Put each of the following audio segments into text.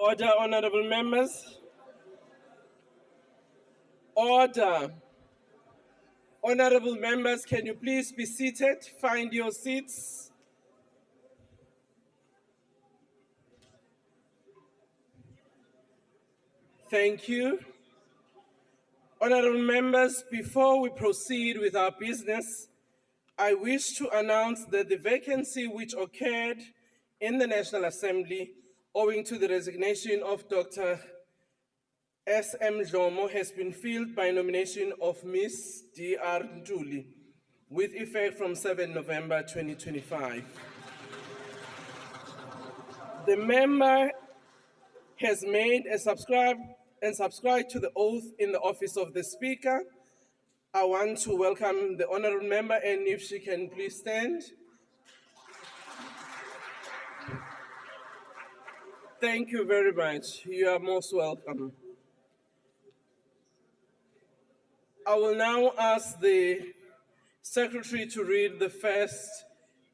Order, honorable members. Order. Honorable members, can you please be seated? Find your seats. Thank you. Honorable members, before we proceed with our business, I wish to announce that the vacancy which occurred in the National Assembly owing to the resignation of Dr. S.M. Jomo has been filled by nomination of Ms. D.R. Ntuli with effect from 7 November 2025. The member has made and subscribed to the oath in the office of the Speaker. I want to welcome the honorable member, and if she can please stand. Thank you very much. You are most welcome. I will now ask the Secretary to read the first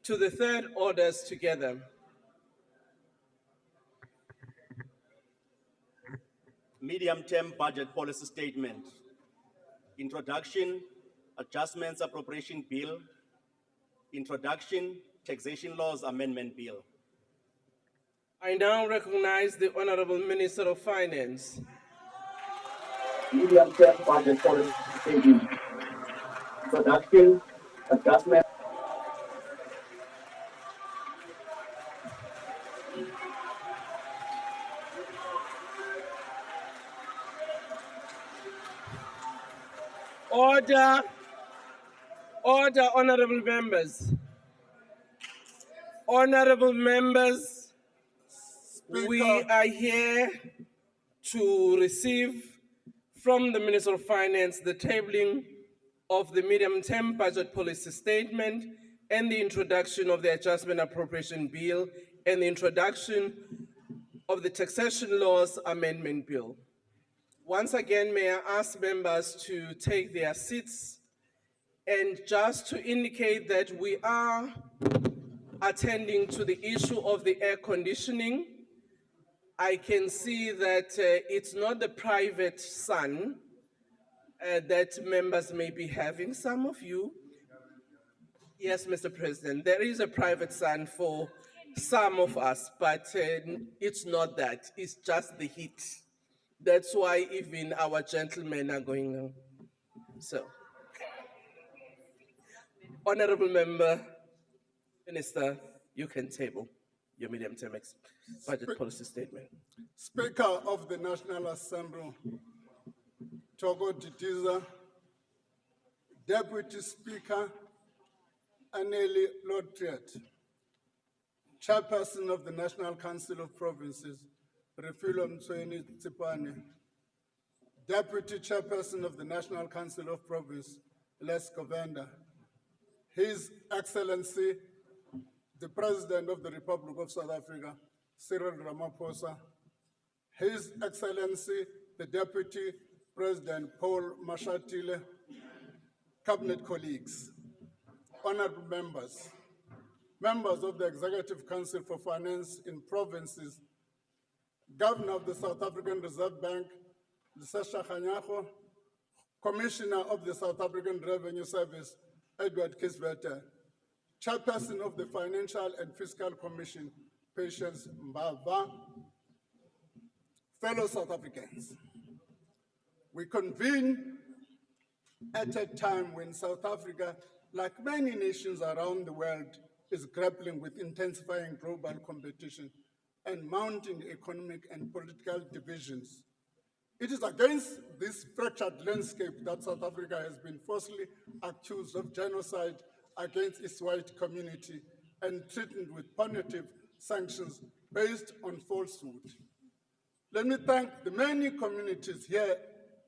to the third orders together. Medium-term budget policy statement. Introduction, Adjustments Appropriation Bill. Introduction, Taxation Laws Amendment Bill. I now recognize the Honorable Minister of Finance. Medium-term budget policy statement. Introduction, adjustment. Order, order, honorable members. Honorable members, we are here to receive from the Minister of Finance the tabling of the medium-term budget policy statement and the introduction of the Adjustment Appropriation Bill and the introduction of the Taxation Laws Amendment Bill. Once again, may I ask members to take their seats, and just to indicate that we are attending to the issue of the air conditioning. I can see that it's not the private sun that members may be having, some of you. Yes, Mr. President, there is a private sun for some of us, but it's not that, it's just the heat. That's why even our gentlemen are going on. So, Honorable Member, Minister, you can table your medium-term budget policy statement. Speaker of the National Assembly, Togo Didiza, Deputy Speaker, Aneli Lodriat, Chairperson of the National Council of Provinces, Refilo Mtsweni Tsipane, Deputy Chairperson of the National Council of Province, Les Govenda, His Excellency, the President of the Republic of South Africa, Cyril Ramaphosa, His Excellency, the Deputy President Paul Mashatile, Cabinet colleagues, honorable members, members of the Executive Council for Finance in Provinces, Governor of the South African Reserve Bank, Lesesha Kganyago, Commissioner of the South African Revenue Service, Edward Kisbete, Chairperson of the Financial and Fiscal Commission, Patience Mbava, fellow South Africans. We convene at a time when South Africa, like many nations around the world, is grappling with intensifying global competition and mounting economic and political divisions. It is against this fractured landscape that South Africa has been falsely accused of genocide against its white community and threatened with punitive sanctions based on falsehood. Let me thank the many communities here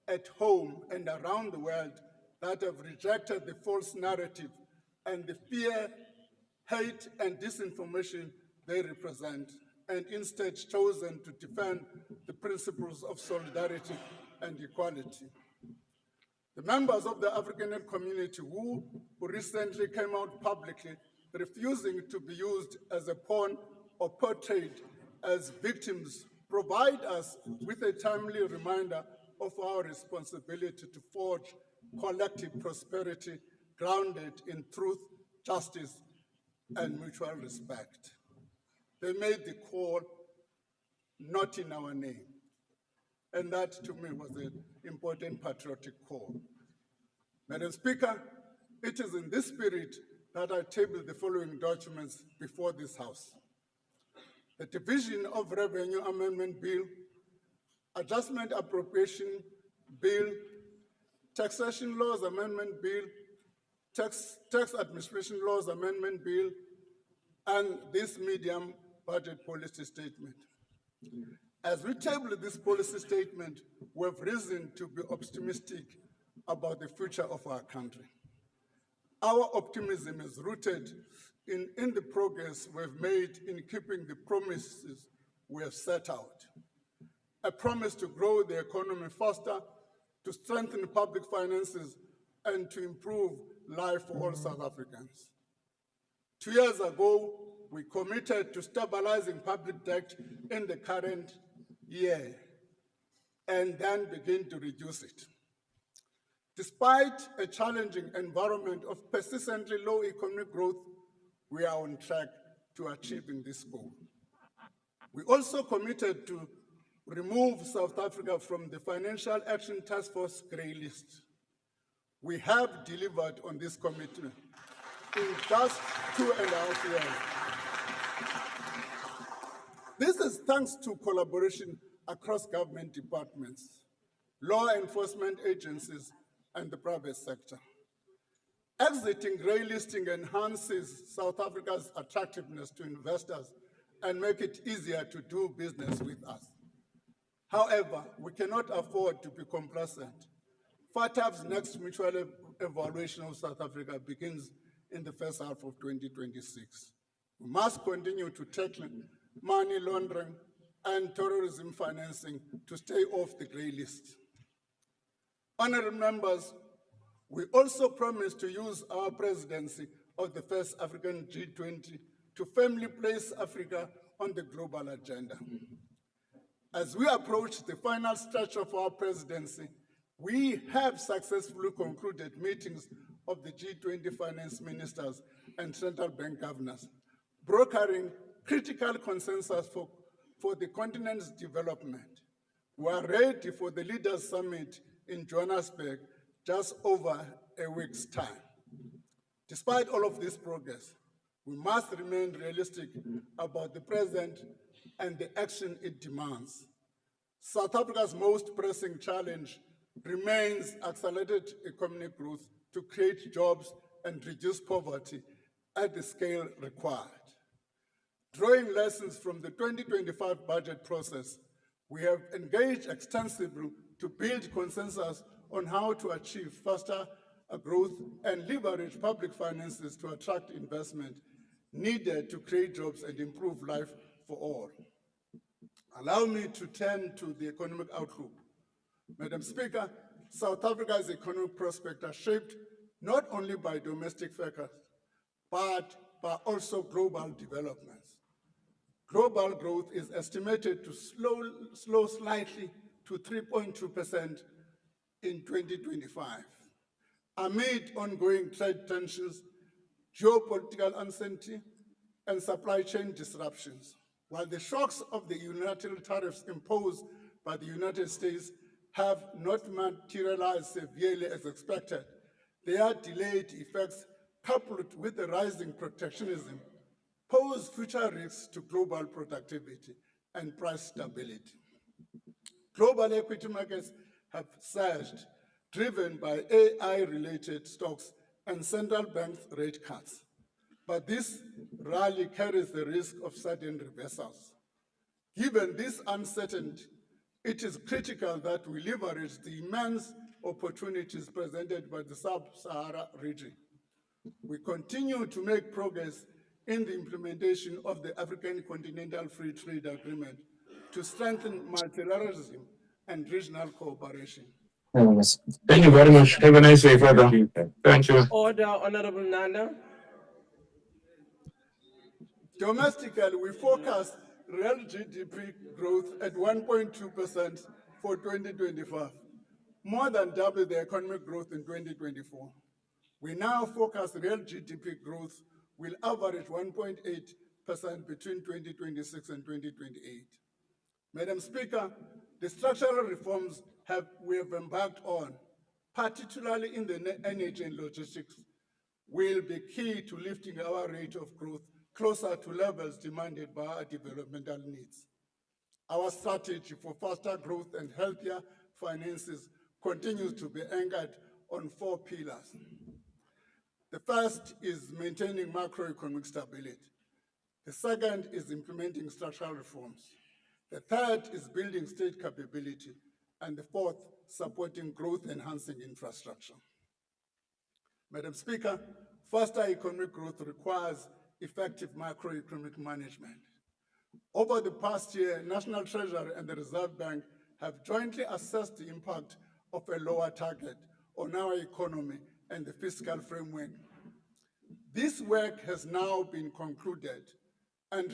at home and around the world that have rejected the false narrative and the fear, hate, and disinformation they represent, and instead chosen to defend the principles of solidarity and equality. The members of the African community who recently came out publicly refusing to be used as a pawn or portrayed as victims provide us with a timely reminder of our responsibility to forge collective prosperity grounded in truth, justice, and mutual respect. They made the call not in our name. And that, to me, was an important patriotic call. Madam Speaker, it is in this spirit that I table the following documents before this House. The Division of Revenue Amendment Bill, Adjustment Appropriation Bill, Taxation Laws Amendment Bill, Tax Administration Laws Amendment Bill, and this medium budget policy statement. As we table this policy statement, we have reason to be optimistic about the future of our country. Our optimism is rooted in the progress we've made in keeping the promises we have set out. A promise to grow the economy faster, to strengthen public finances, and to improve life for all South Africans. 2 years ago, we committed to stabilizing public debt in the current year and then begin to reduce it. Despite a challenging environment of persistently low economic growth, we are on track to achieving this goal. We also committed to remove South Africa from the Financial Action Task Force grey list. We have delivered on this commitment in just 2.5 years. This is thanks to collaboration across government departments, law enforcement agencies, and the private sector. Exiting grey listing enhances South Africa's attractiveness to investors and make it easier to do business with us. However, we cannot afford to be complacent. FATF's next mutual evaluation of South Africa begins in the first half of 2026. We must continue to tackle money laundering and terrorism financing to stay off the grey list. Honorable members, we also promise to use our presidency of the first African G20 to firmly place Africa on the global agenda. As we approach the final stretch of our presidency, we have successfully concluded meetings of the G20 finance ministers and central bank governors, brokering critical consensus for the continent's development. We are ready for the Leaders' Summit in Johannesburg just over a week's time. Despite all of this progress, we must remain realistic about the present and the action it demands. South Africa's most pressing challenge remains accelerated economic growth to create jobs and reduce poverty at the scale required. Drawing lessons from the 2025 budget process, we have engaged extensively to build consensus on how to achieve faster growth and leverage public finances to attract investment needed to create jobs and improve life for all. Allow me to turn to the economic outlook. Madam Speaker, South Africa's economic prospects are shaped not only by domestic factors, but by also global developments. Global growth is estimated to slow slightly to 3.2% in 2025. Amid ongoing trade tensions, geopolitical uncertainty, and supply chain disruptions, while the shocks of the unilateral tariffs imposed by the United States have not materialized severely as expected, their delayed effects, coupled with the rising protectionism, pose future risks to global productivity and price stability. Global equity markets have surged, driven by AI-related stocks and central bank rate cuts. But this rally carries the risk of sudden reversals. Given this uncertainty, it is critical that we leverage the immense opportunities presented by the Sub-Sahara region. We continue to make progress in the implementation of the African Continental Free Trade Agreement to strengthen multilateralism and regional cooperation. Thank you very much. Have a nice day, Father. Thank you. Order, Honorable Nana. Domestically, we focus real GDP growth at 1.2% for 2025, more than double the economic growth in 2024. We now forecast real GDP growth will average 1.8% between 2026 and 2028. Madam Speaker, the structural reforms we have embarked on, particularly in the energy and logistics, will be key to lifting our rate of growth closer to levels demanded by our developmental needs. Our strategy for faster growth and healthier finances continues to be anchored on 4 pillars. The first is maintaining macroeconomic stability. The second is implementing structural reforms. The third is building state capability. And the fourth, supporting growth-enhancing infrastructure. Madam Speaker, faster economic growth requires effective macroeconomic management. Over the past year, National Treasury and the Reserve Bank have jointly assessed the impact of a lower target on our economy and the fiscal framework. This work has now been concluded and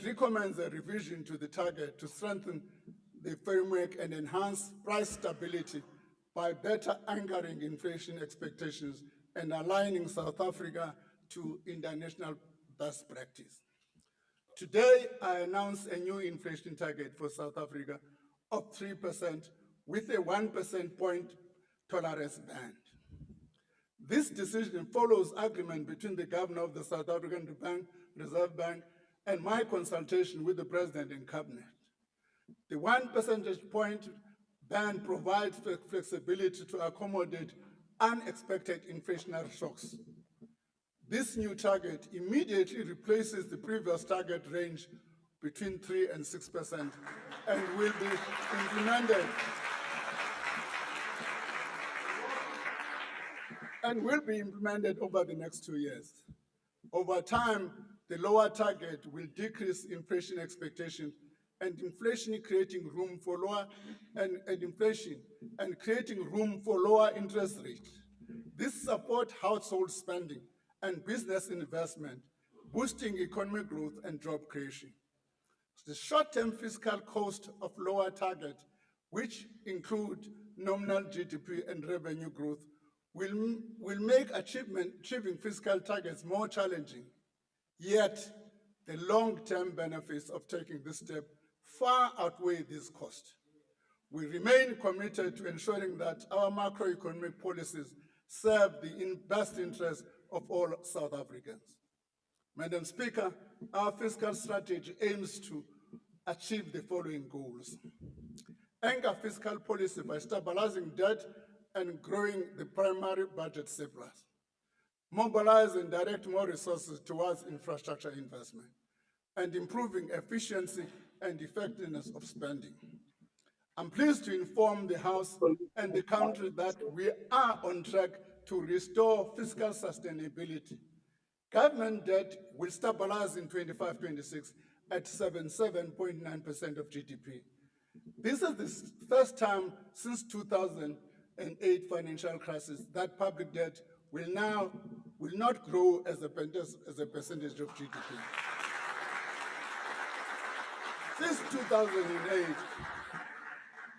recommends a revision to the target to strengthen the framework and enhance price stability by better anchoring inflation expectations and aligning South Africa to international best practice. Today, I announce a new inflation target for South Africa of 3% with a 1% point tolerance band. This decision follows agreement between the Governor of the South African Reserve Bank and my consultation with the President and Cabinet. The 1 percentage point band provides flexibility to accommodate unexpected inflationary shocks. This new target immediately replaces the previous target range between 3% and 6% and will be implemented over the next 2 years. Over time, the lower target will decrease inflation expectations and creating room for lower interest rates. This supports household spending and business investment, boosting economic growth and job creation. The short-term fiscal cost of lower target, which include nominal GDP and revenue growth, will make achieving fiscal targets more challenging. Yet, the long-term benefits of taking this step far outweigh this cost. We remain committed to ensuring that our macroeconomic policies serve the best interest of all South Africans. Madam Speaker, our fiscal strategy aims to achieve the following goals. Anchor fiscal policy by stabilizing debt and growing the primary budget surplus. Mobilize and direct more resources towards infrastructure investment and improving efficiency and effectiveness of spending. I'm pleased to inform the House and the country that we are on track to restore fiscal sustainability. Government debt will stabilize in 25-26 at 77.9% of GDP. This is the first time since 2008 financial crisis that public debt will not grow as a percentage of GDP.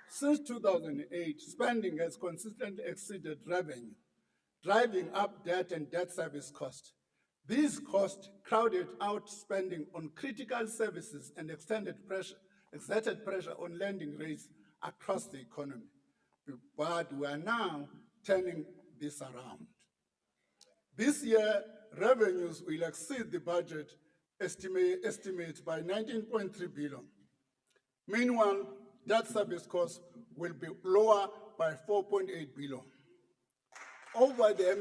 Since 2008, spending has consistently exceeded revenue, driving up debt and debt service costs. These costs crowded out spending on critical services and exerted pressure on lending rates across the economy. But we are now turning this around. This year, revenues will exceed the budget estimates by 19.3 billion. Meanwhile, debt service costs will be lower by 4.8 billion. Over the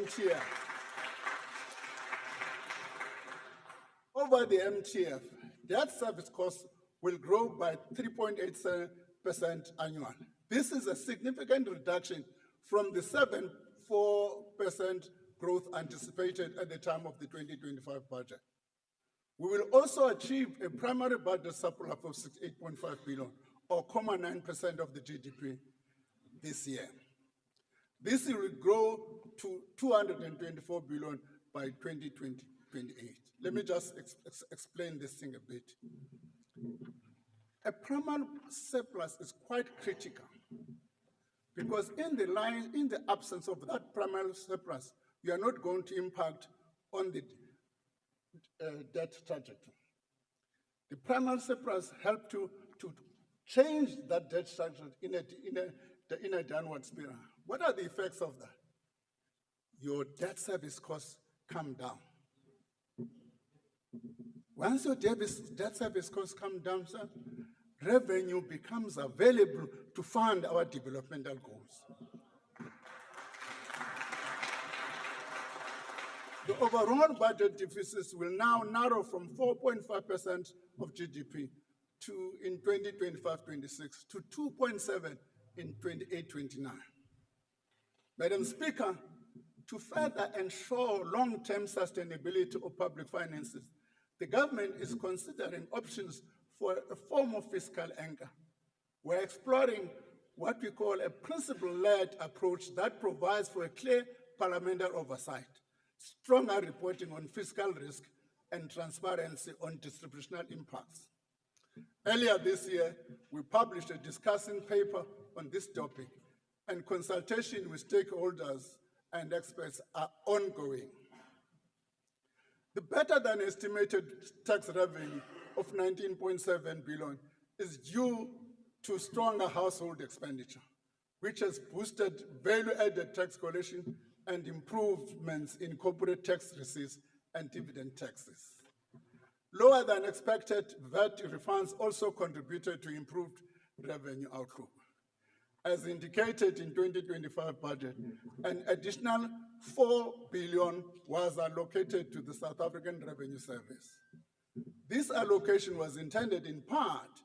MTF, debt service costs will grow by 3.87% annually. This is a significant reduction from the 7.4% growth anticipated at the time of the 2025 budget. We will also achieve a primary budget surplus of 68.5 billion, or 0.9% of the GDP this year. This will grow to 224 billion by 2028. 28. Let me just explain this thing a bit. A primary surplus is quite critical because in the absence of that primary surplus, you are not going to impact on the debt trajectory. The primary surplus help to change that debt trajectory in a downward spiral. What are the effects of that? Your debt service costs come down. Once your debt service costs come down, sir, revenue becomes available to fund our developmental goals. The overall budget deficits will now narrow from 4.5% of GDP in 2025-26 to 2.7 in 28-29. Madam Speaker, to further ensure long-term sustainability of public finances, the government is considering options for a form of fiscal anchor. We're exploring what we call a principle-led approach that provides for a clear parliamentary oversight, stronger reporting on fiscal risk, and transparency on distributional impacts. Earlier this year, we published a discussing paper on this topic, and consultation with stakeholders and experts are ongoing. The better than estimated tax revenue of 19.7 billion is due to stronger household expenditure, which has boosted value-added tax collection and improvements in corporate tax receipts and dividend taxes. Lower than expected VAT refunds also contributed to improved revenue outlook. As indicated in 2025 budget, an additional 4 billion was allocated to the South African Revenue Service. This allocation was intended in part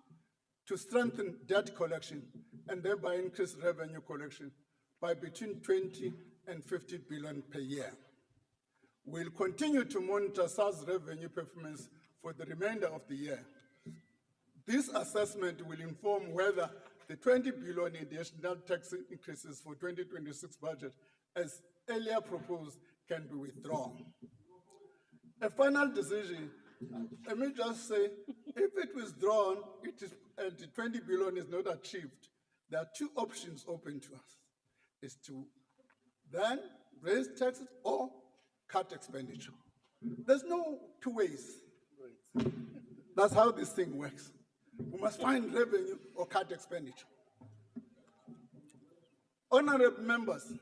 to strengthen debt collection and thereby increase revenue collection by between 20 and 50 billion per year. We'll continue to monitor SARS revenue performance for the remainder of the year. This assessment will inform whether the 20 billion additional tax increases for 2026 budget, as earlier proposed, can be withdrawn. A final decision, let me just say, if it withdrawn, the 20 billion is not achieved, there are two options open to us, is to then raise taxes or cut expenditure. There's no two ways. That's how this thing works. We must find revenue or cut expenditure. Honorable members,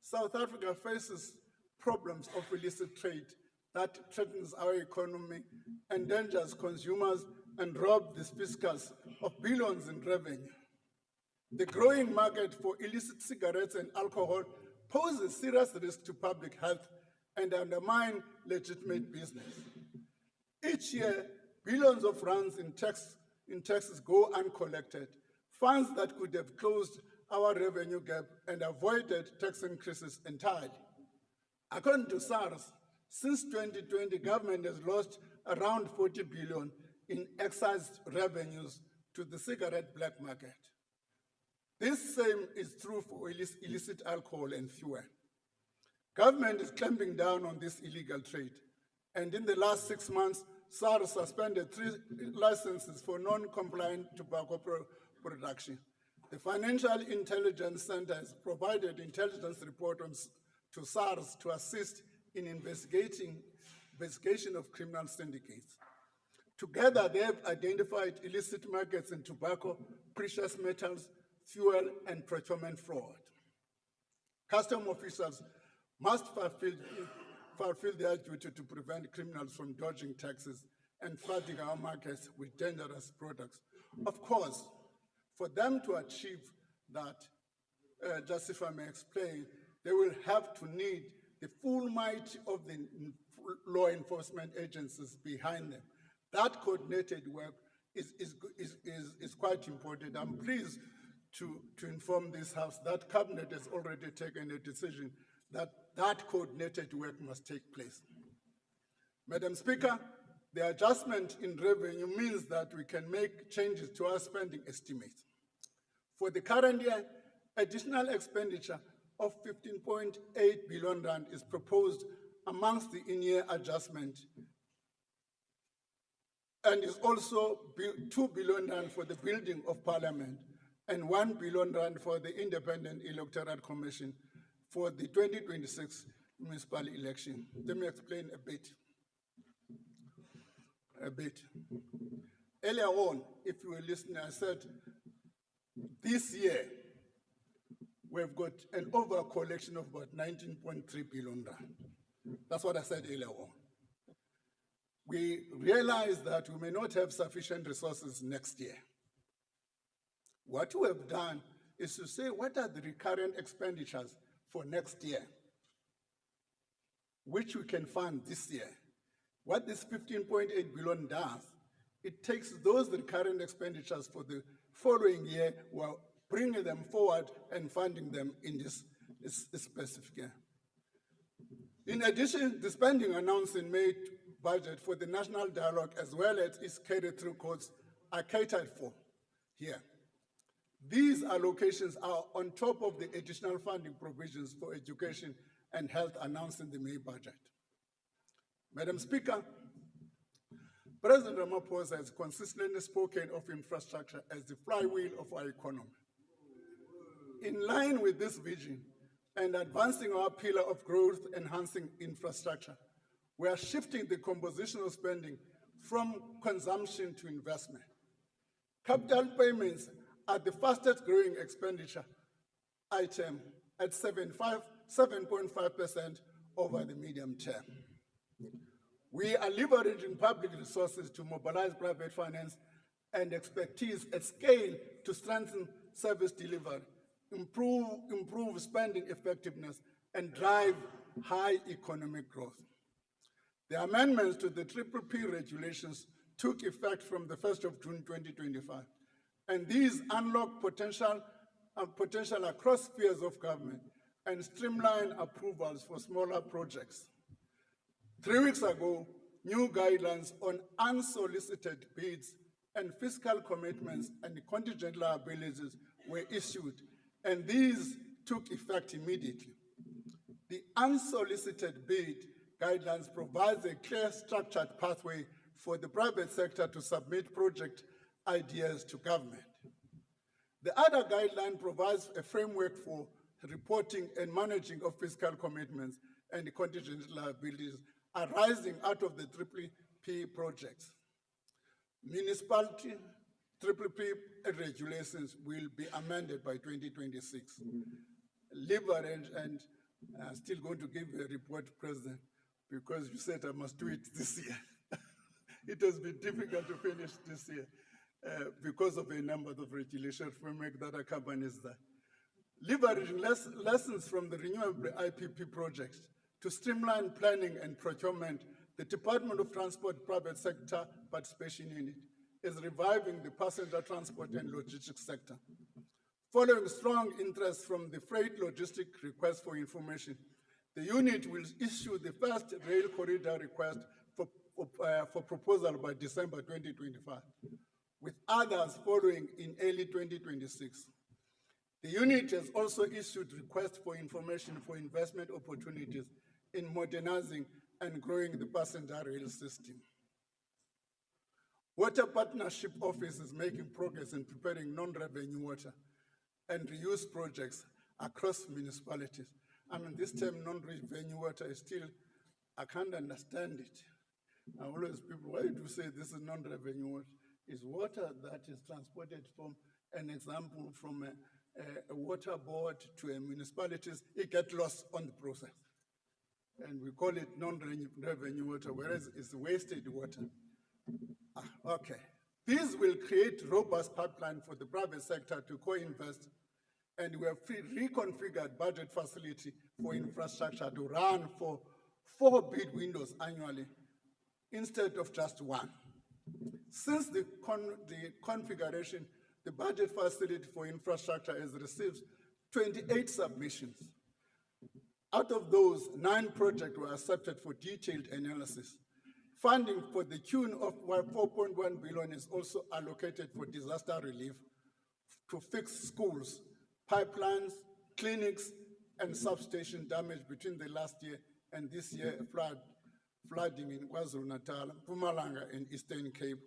South Africa faces problems of illicit trade that threatens our economy, endangers consumers, and robs the fiscals of billions in revenue. The growing market for illicit cigarettes and alcohol poses serious risk to public health and undermine legitimate business. Each year, billions of rands in taxes go uncollected, funds that could have closed our revenue gap and avoided tax increases entirely. According to SARS, since 2020, government has lost around 40 billion in excise revenues to the cigarette black market. This same is true for illicit alcohol and fuel. Government is clamping down on this illegal trade, and in the last 6 months, SARS suspended 3 licenses for non-compliant tobacco production. The Financial Intelligence Center has provided intelligence report to SARS to assist in investigation of criminal syndicates. Together, they have identified illicit markets in tobacco, precious metals, fuel, and procurement fraud. Custom officials must fulfill their duty to prevent criminals from dodging taxes and flooding our markets with dangerous products. Of course, for them to achieve that, just if I may explain, they will have to need the full might of the law enforcement agencies behind them. That coordinated work is quite important. I'm pleased to inform this House that Cabinet has already taken a decision that coordinated work must take place. Madam Speaker, the adjustment in revenue means that we can make changes to our spending estimates. For the current year, additional expenditure of 15.8 billion rand is proposed amongst the in-year adjustment, and is also 2 billion rand for the building of parliament and 1 billion rand for the Independent Electoral Commission for the 2026 municipal election. Let me explain a bit. Earlier on, if you were listening, I said this year we've got an over collection of about 19.3 billion rand. That's what I said earlier on. We realize that we may not have sufficient resources next year. What we have done is to say, what are the recurrent expenditures for next year, which we can fund this year? What this 15.8 billion does, it takes those recurrent expenditures for the following year while bringing them forward and funding them in this specific year. In addition, the spending announced in May budget for the national dialogue as well as its carry-through costs are catered for here. These allocations are on top of the additional funding provisions for education and health announced in the May budget. Madam Speaker, President Ramaphosa has consistently spoken of infrastructure as the flywheel of our economy. In line with this vision and advancing our pillar of growth enhancing infrastructure, we are shifting the composition of spending from consumption to investment. Capital payments are the fastest growing expenditure item at 7.5% over the medium term. We are leveraging public resources to mobilize private finance and expertise at scale to strengthen service delivery, improve spending effectiveness, and drive high economic growth. The amendments to the PPP regulations took effect from the 1st of June 2025, and these unlock potential across spheres of government and streamline approvals for smaller projects. 3 weeks ago, new guidelines on unsolicited bids and fiscal commitments and contingent liabilities were issued, and these took effect immediately. The unsolicited bid guidelines provides a clear structured pathway for the private sector to submit project ideas to government. The other guideline provides a framework for reporting and managing of fiscal commitments and contingent liabilities arising out of the PPP projects. Municipality PPP regulations will be amended by 2026. Leverage, and I'm still going to give a report, President, because you said I must do it this year. It has been difficult to finish this year because of a number of regulation framework that accompanies that. Leveraging lessons from the renewable IPP projects to streamline planning and procurement, the Department of Transport Private Sector Participation Unit is reviving the passenger transport and logistics sector. Following strong interest from the freight logistic request for information, the unit will issue the first rail corridor request for proposal by December 2025, with others following in early 2026. The unit has also issued requests for information for investment opportunities in modernizing and growing the passenger rail system. Water Partnership Office is making progress in preparing non-revenue water and reuse projects across municipalities. I mean, this term non-revenue water is still, I can't understand it. I always people, why do you say this is non-revenue water? It's water that is transported from, an example, from a water board to a municipalities, it gets lost on the process. And we call it non-revenue water, whereas it's wasted water. Okay. This will create robust pipeline for the private sector to co-invest, and we have reconfigured budget facility for infrastructure to run for 4 bid windows annually instead of just 1. Since the configuration, the budget facility for infrastructure has received 28 submissions. Out of those, 9 projects were accepted for detailed analysis. Funding for the tune of 4.1 billion is also allocated for disaster relief to fix schools, pipelines, clinics, and substation damage between the last year and this year flooding in KwaZulu-Natal, Mpumalanga, and Eastern Cape.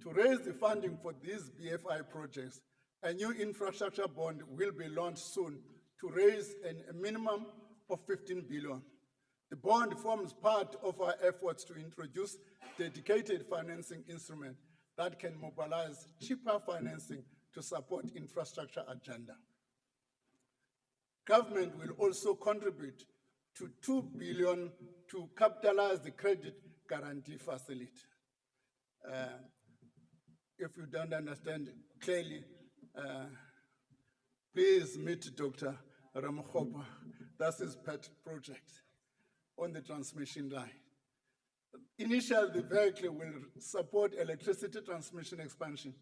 To raise the funding for these BFI projects, a new infrastructure bond will be launched soon to raise a minimum of 15 billion. The bond forms part of our efforts to introduce dedicated financing instrument that can mobilize cheaper financing to support infrastructure agenda. Government will also contribute to 2 billion to capitalize the credit guarantee facility. If you don't understand clearly, please meet Dr. Ramokgopa. That's his pet project on the transmission line. Initially, the vehicle will support electricity transmission expansion,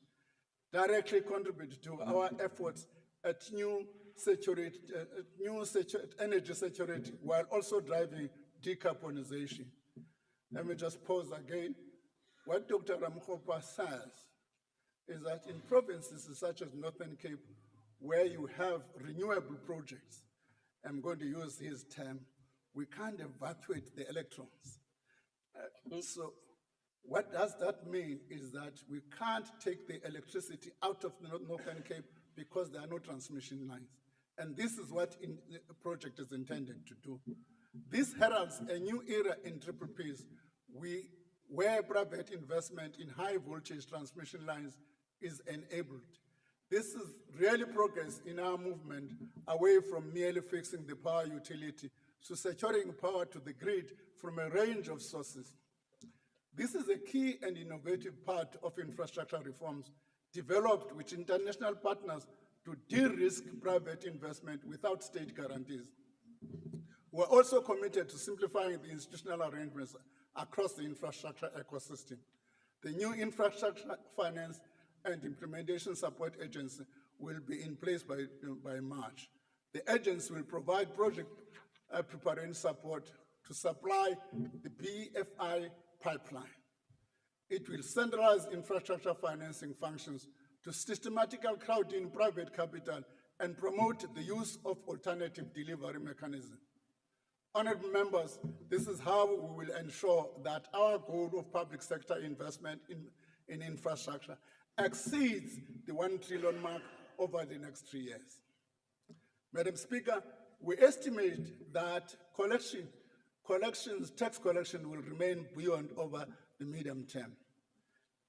directly contribute to our efforts at energy security while also driving decarbonization. Let me just pause again. What Dr. Ramokgopa says is that in provinces such as Northern Cape, where you have renewable projects, I'm going to use his term, we can't evacuate the electrons. So what does that mean is that we can't take the electricity out of the Northern Cape because there are no transmission lines. And this is what the project is intended to do. This heralds a new era in PPPs, where private investment in high voltage transmission lines is enabled. This is really progress in our movement away from merely fixing the power utility to securing power to the grid from a range of sources. This is a key and innovative part of infrastructure reforms developed with international partners to de-risk private investment without state guarantees. We're also committed to simplifying the institutional arrangements across the infrastructure ecosystem. The new Infrastructure Finance and Implementation Support Agency will be in place by March. The agency will provide project preparation support to supply the BFI pipeline. It will centralize infrastructure financing functions to systematically crowd in private capital and promote the use of alternative delivery mechanisms. Honourable members, this is how we will ensure that our goal of public sector investment in infrastructure exceeds the 1 trillion mark over the next 3 years. Madam Speaker, we estimate that tax collection will remain buoyant over the medium term.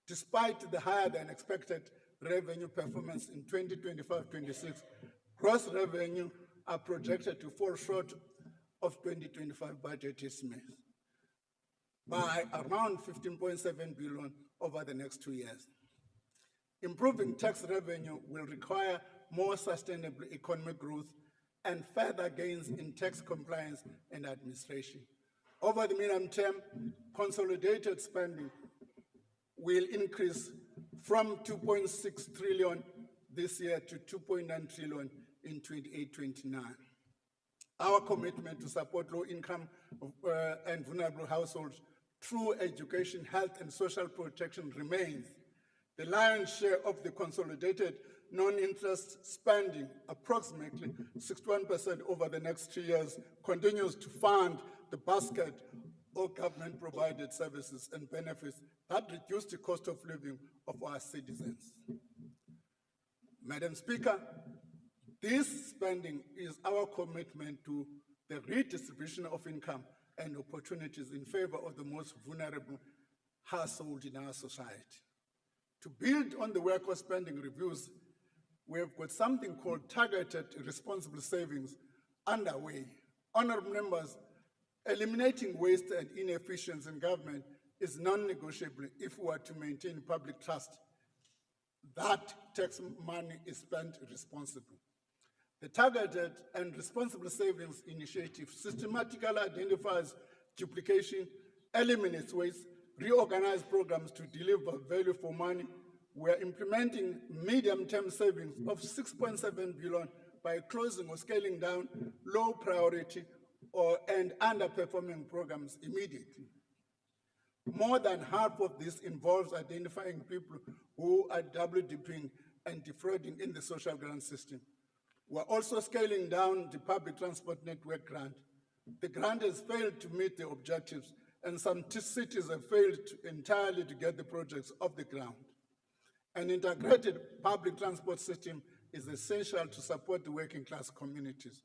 Despite the higher than expected revenue performance in 2025-26, gross revenue are projected to fall short of 2025 budget estimates by around 15.7 billion over the next 2 years. Improving tax revenue will require more sustainable economic growth and further gains in tax compliance and administration. Over the medium term, consolidated spending will increase from 2.6 trillion this year to 2.9 trillion in 28-29. Our commitment to support low-income and vulnerable households through education, health, and social protection remains. The lion's share of the consolidated non-interest spending, approximately 61% over the next 3 years, continues to fund the basket of government-provided services and benefits that reduce the cost of living of our citizens. Madam Speaker, this spending is our commitment to the redistribution of income and opportunities in favor of the most vulnerable households in our society. To build on the work of spending reviews, we have got something called targeted responsible savings underway. Honourable members, eliminating waste and inefficiency in government is non-negotiable if we are to maintain public trust that tax money is spent responsibly. The targeted and responsible savings initiative systematically identifies duplication, eliminates waste, reorganize programs to deliver value for money. We're implementing medium-term savings of 6.7 billion by closing or scaling down low priority and underperforming programs immediately. More than half of this involves identifying people who are double dipping and defrauding in the social grant system. We're also scaling down the public transport network grant. The grant has failed to meet the objectives, and some cities have failed entirely to get the projects off the ground. An integrated public transport system is essential to support the working class communities.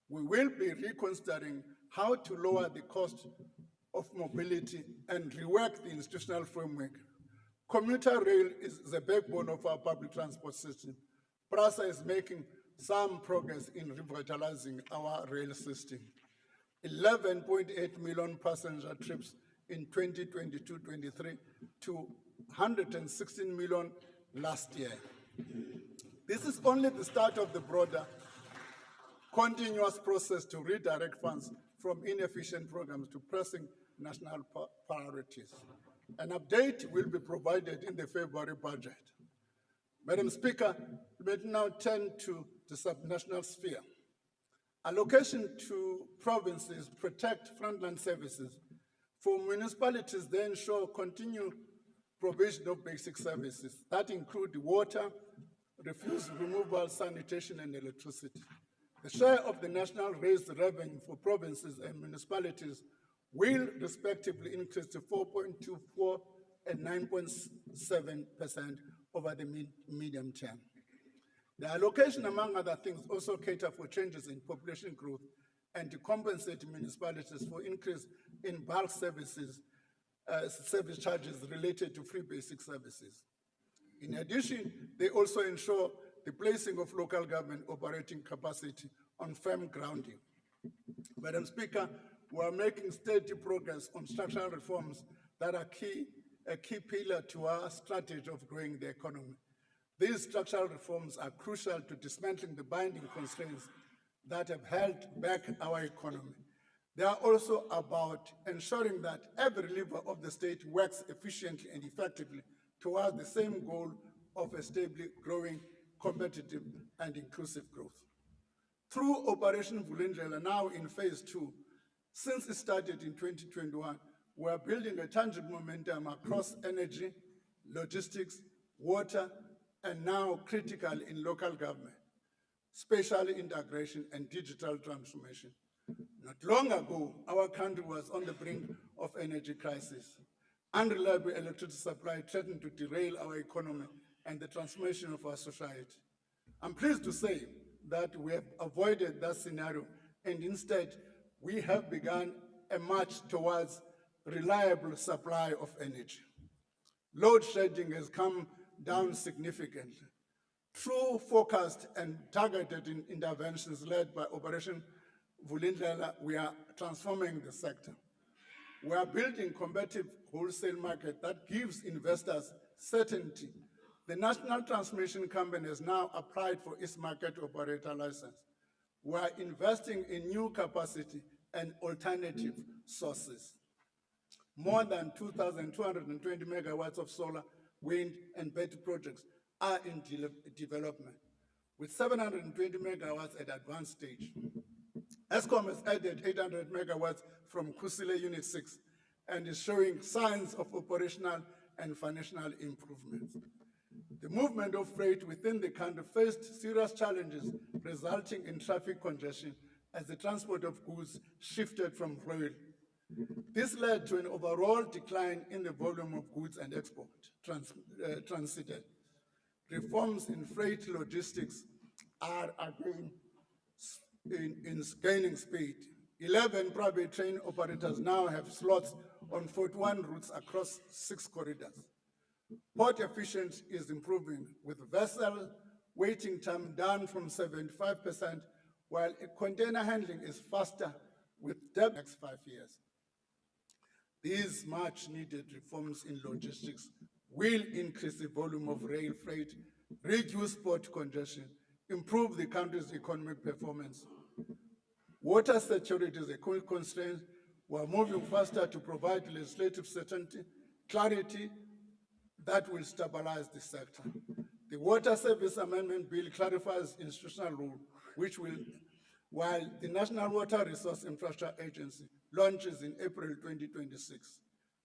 We will be reconsidering how to lower the cost of mobility and rework the institutional framework. Commuter rail is the backbone of our public transport system. PRASA is making some progress in revitalizing our rail system. 11.8 million passenger trips in 2022-23 to 116 million last year. This is only the start of the broader continuous process to redirect funds from inefficient programs to pressing national priorities. An update will be provided in the February budget. Madam Speaker, let me now turn to the subnational sphere. Allocation to provinces protect frontline services. For municipalities, they ensure continued provision of basic services that include water, refuse removal, sanitation, and electricity. The share of the national raised revenue for provinces and municipalities will respectively increase to 4.24% and 9.7% over the medium term. The allocation, among other things, also cater for changes in population growth and to compensate municipalities for increase in bulk services, service charges related to free basic services. In addition, they also ensure the placing of local government operating capacity on firm grounding. Madam Speaker, we are making steady progress on structural reforms that are a key pillar to our strategy of growing the economy. These structural reforms are crucial to dismantling the binding constraints that have held back our economy. They are also about ensuring that every lever of the state works efficiently and effectively towards the same goal of a stably growing, competitive, and inclusive growth. Through Operation Vulindlela, now in phase 2, since it started in 2021, we are building a tangible momentum across energy, logistics, water, and now critical in local government, spatial integration, and digital transformation. Not long ago, our country was on the brink of energy crisis. Unreliable electricity supply threatened to derail our economy and the transformation of our society. I'm pleased to say that we have avoided that scenario, and instead, we have begun a march towards reliable supply of energy. Load shedding has come down significantly. Through focused and targeted interventions led by Operation Vulindlela, we are transforming the sector. We are building a competitive wholesale market that gives investors certainty. The National Transmission Company has now applied for its market operator license. We are investing in new capacity and alternative sources. More than 2,220 megawatts of solar, wind, and battery projects are in development, with 720 megawatts at advanced stage. Eskom has added 800 megawatts from Kusile Unit 6 and is showing signs of operational and financial improvements. The movement of freight within the country faced serious challenges, resulting in traffic congestion as the transport of goods shifted from rail. This led to an overall decline in the volume of goods and export transited. Reforms in freight logistics are again in gaining speed. 11 private train operators now have slots on 41 routes across 6 corridors. Port efficiency is improving, with vessel waiting time down from 75%, while container handling is faster with the next 5 years. These much-needed reforms in logistics will increase the volume of rail freight, reduce port congestion, improve the country's economic performance. Water security is a core constraint. We are moving faster to provide legislative certainty, clarity that will stabilize the sector. The Water Service Amendment Bill clarifies institutional rule, while the National Water Resource Infrastructure Agency launches in April 2026.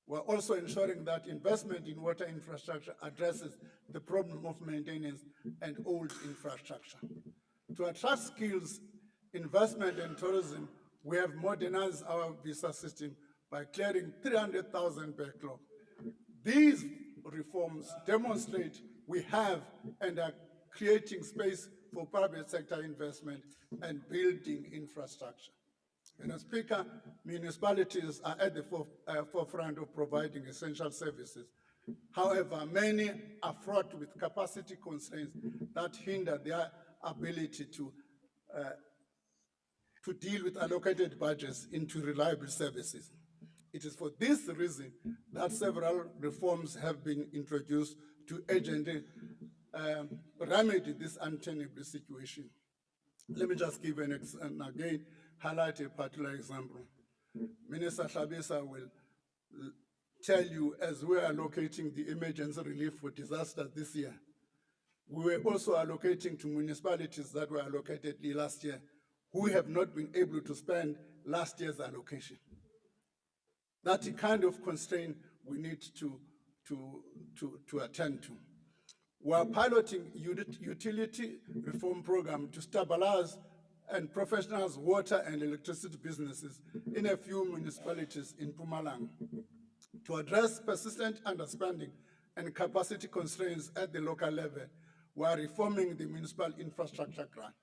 We're also ensuring that investment in water infrastructure addresses the problem of maintenance and old infrastructure. To attract skills, investment, and tourism, We have modernized our visa system by clearing 300,000 backlog. These reforms demonstrate we have and are creating space for private sector investment and building infrastructure. Mr. Speaker, municipalities are at the forefront of providing essential services. However, many are fraught with capacity constraints that hinder their ability to deal with allocated budgets into reliable services. It is for this reason that several reforms have been introduced to urgently remedy this untenable situation. Let me just give and again highlight a particular example. Minister Hlabisa will tell you, as we are allocating the emergency relief for disasters this year, we were also allocating to municipalities that were allocated last year who have not been able to spend last year's allocation. That's the kind of constraint we need to attend to. We are piloting utility reform program to stabilize and professionalize water and electricity businesses in a few municipalities in Mpumalanga. To address persistent underspending and capacity constraints at the local level, we are reforming the municipal infrastructure grant.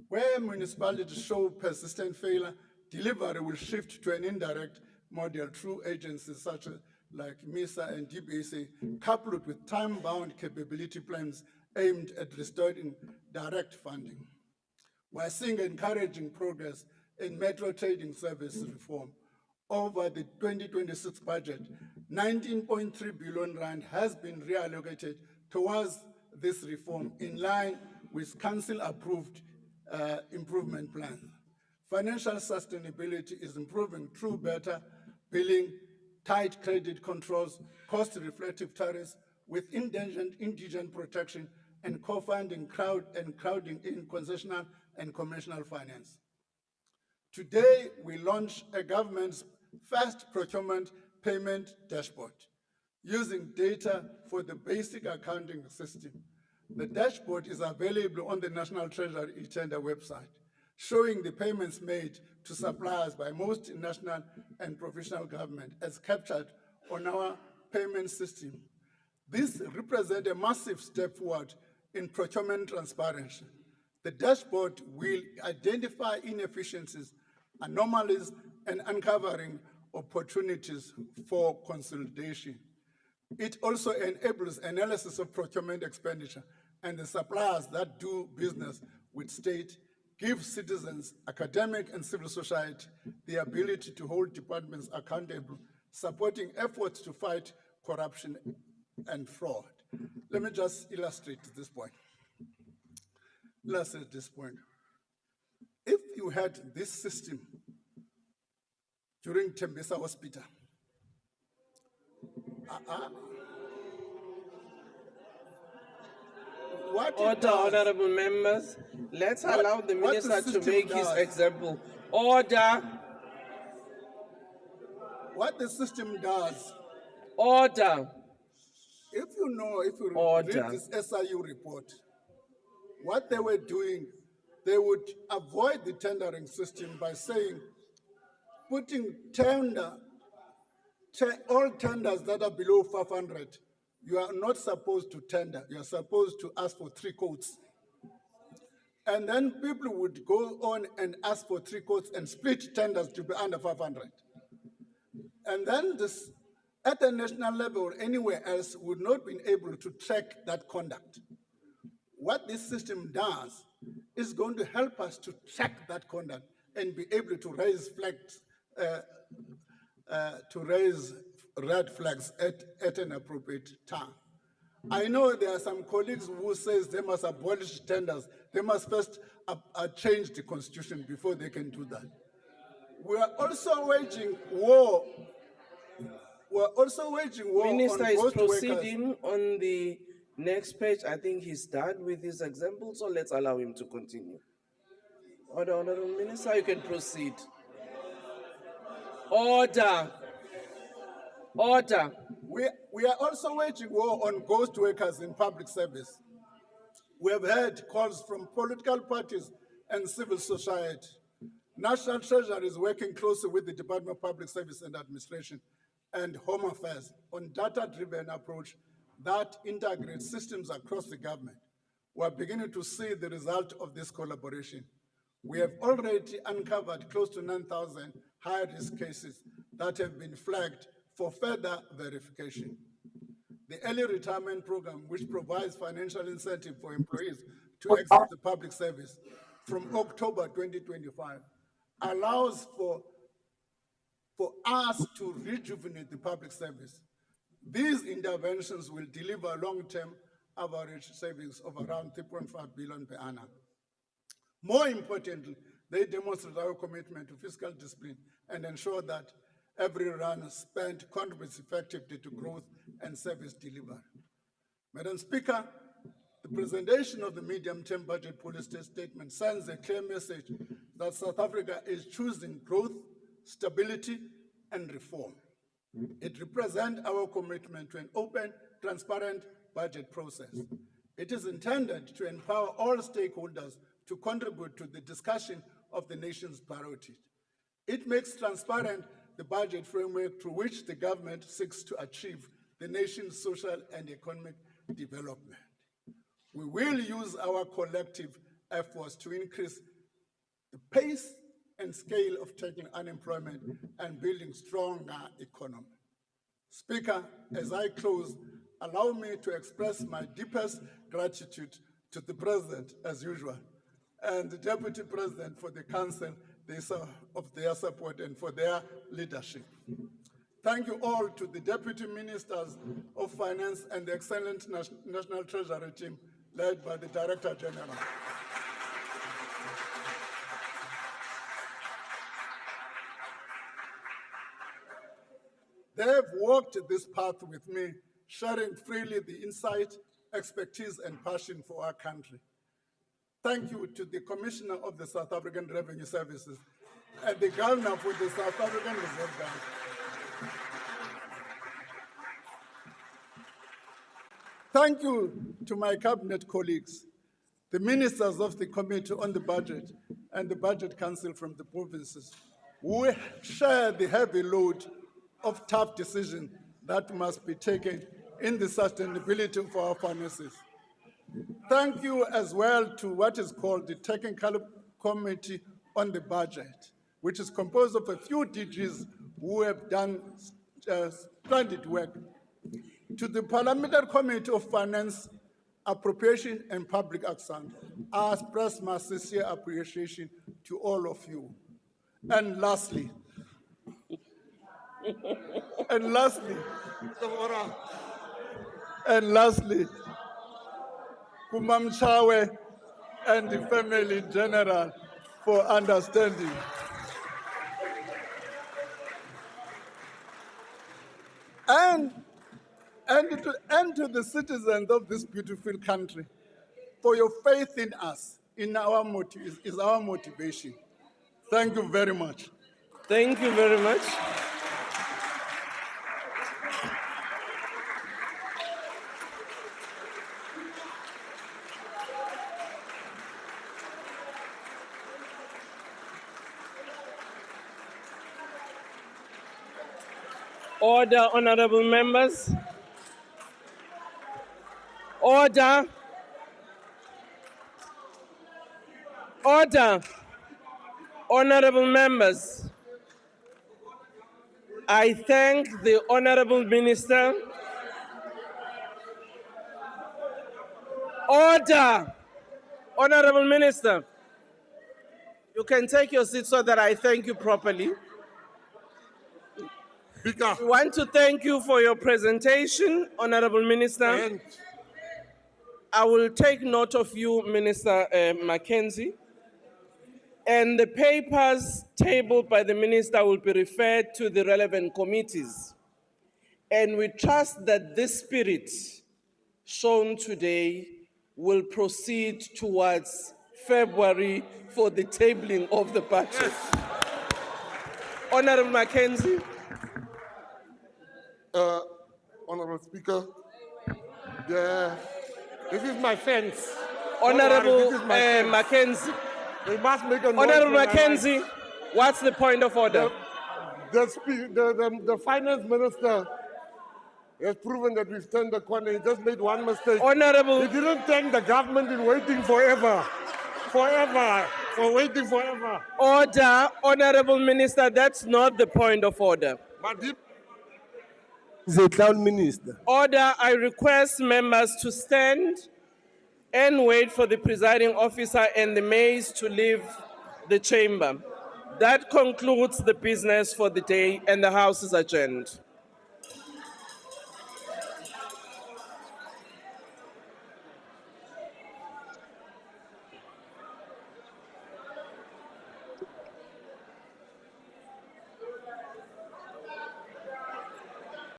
Where municipalities show persistent failure, delivery will shift to an indirect model through agencies such as like MISA and DBSA, coupled with time-bound capability plans aimed at restoring direct funding. We're seeing encouraging progress in metro trading service reform. Over the 2026 budget, 19.3 billion rand has been reallocated towards this reform in line with council-approved improvement plans. Financial sustainability is improving through better billing, tight credit controls, cost-reflective tariffs with indigent protection and co-funding crowding in concessional and commercial finance. Today, we launch a government's first procurement payment dashboard using data for the basic accounting system. The dashboard is available on the National Treasury e-tender website, showing the payments made to suppliers by most national and provincial government as captured on our payment system. This represents a massive step forward in procurement transparency. The dashboard will identify inefficiencies, anomalies, and uncovering opportunities for consolidation. It also enables analysis of procurement expenditure and the suppliers that do business with state, give citizens, academic and civil society the ability to hold departments accountable, supporting efforts to fight corruption and fraud. Let me just illustrate this point. Illustrate this point. If you had this system during Tembisa Hospital, Order, honorable members. Let's allow the minister to make his example. Order. What the system does, Order. if you Order. read this SIU report, what they were doing, they would avoid the tendering system by saying, putting all tenders that are below 500, you are not supposed to tender. You are supposed to ask for 3 quotes. And then people would go on and ask for 3 quotes and split tenders to be under 500. And then this, at the national level or anywhere else, would not be able to track that conduct. What this system does is going to help us to track that conduct and be able to raise flags, red flags at an appropriate time. I know there are some colleagues who say they must abolish tenders. They must first change the constitution before they can do that. We are also waging war. We're also waging war Minister on is ghost proceeding workers. on the next page. I think he's done with his example, so let's allow him to continue. Order, honorable minister, you can proceed. Order. Order. We are also waging war on ghost workers in public service. We have heard calls from political parties and civil society. National Treasury is working closely with the Department of Public Service and Administration and Home Affairs on data-driven approach that integrates systems across the government. We are beginning to see the result of this collaboration. We have already uncovered close to 9,000 high-risk cases that have been flagged for further verification. The early retirement program, which provides financial incentive for employees to exit the public service from October 2025, allows for us to rejuvenate the public service. These interventions will deliver long-term average savings of around 3.5 billion per annum. More importantly, they demonstrate our commitment to fiscal discipline and ensure that every rand spent contributes effectively to growth and service delivery. Madam Speaker, the presentation of the medium-term budget policy statement sends a clear message that South Africa is choosing growth, stability, and reform. It represents our commitment to an open, transparent budget process. It is intended to empower all stakeholders to contribute to the discussion of the nation's priorities. It makes transparent the budget framework through which the government seeks to achieve the nation's social and economic development. We will use our collective efforts to increase the pace and scale of tackling unemployment and building stronger economy. Speaker, as I close, allow me to express my deepest gratitude to the President, as usual, and the Deputy President for the Council of their support and for their leadership. Thank you all to the Deputy Ministers of Finance and the excellent National Treasury team led by the Director General. They have walked this path with me, sharing freely the insight, expertise, and passion for our country. Thank you to the Commissioner of the South African Revenue Services and the Governor for the South African Reserve Bank. Thank you to my cabinet colleagues, the ministers of the Committee on the Budget and the Budget Council from the provinces, who share the heavy load of tough decisions that must be taken in the sustainability of our finances. Thank you as well to what is called the Technical Committee on the Budget, which is composed of a few DGs who have done splendid work. To the Parliamentary Committee of Finance, Appropriation and Public Action, I express my sincere appreciation to all of you. And lastly, Kumamchawe and the family in general for understanding. And to the citizens of this beautiful country, for your faith in us, is our motivation. Thank you very much. Thank you very much. Order, honorable members. Order. Order. Honorable members. I thank the Honorable Minister. Order. Honorable Minister. You can take your seat so that I thank you properly. Speaker. We want to thank you for your presentation, Honorable Minister. I will take note of you, Minister Mackenzie. And the papers tabled by the Minister will be referred to the relevant committees. And we trust that this spirit shown today will proceed towards February for the tabling of the budget. Yes. Honorable Mackenzie. Honorable Speaker, this is my fence. Honorable Mackenzie. We must make a Honorable Mackenzie. What's the point of order? The finance minister has proven that we've turned the corner. He just made one mistake. Honorable, He didn't thank the government in waiting forever. For waiting forever. order, Honorable Minister, that's not the point of order. But he, The clown minister. Order, I request members to stand and wait for the presiding officer and the maids to leave the chamber. That concludes the business for the day and the House is adjourned.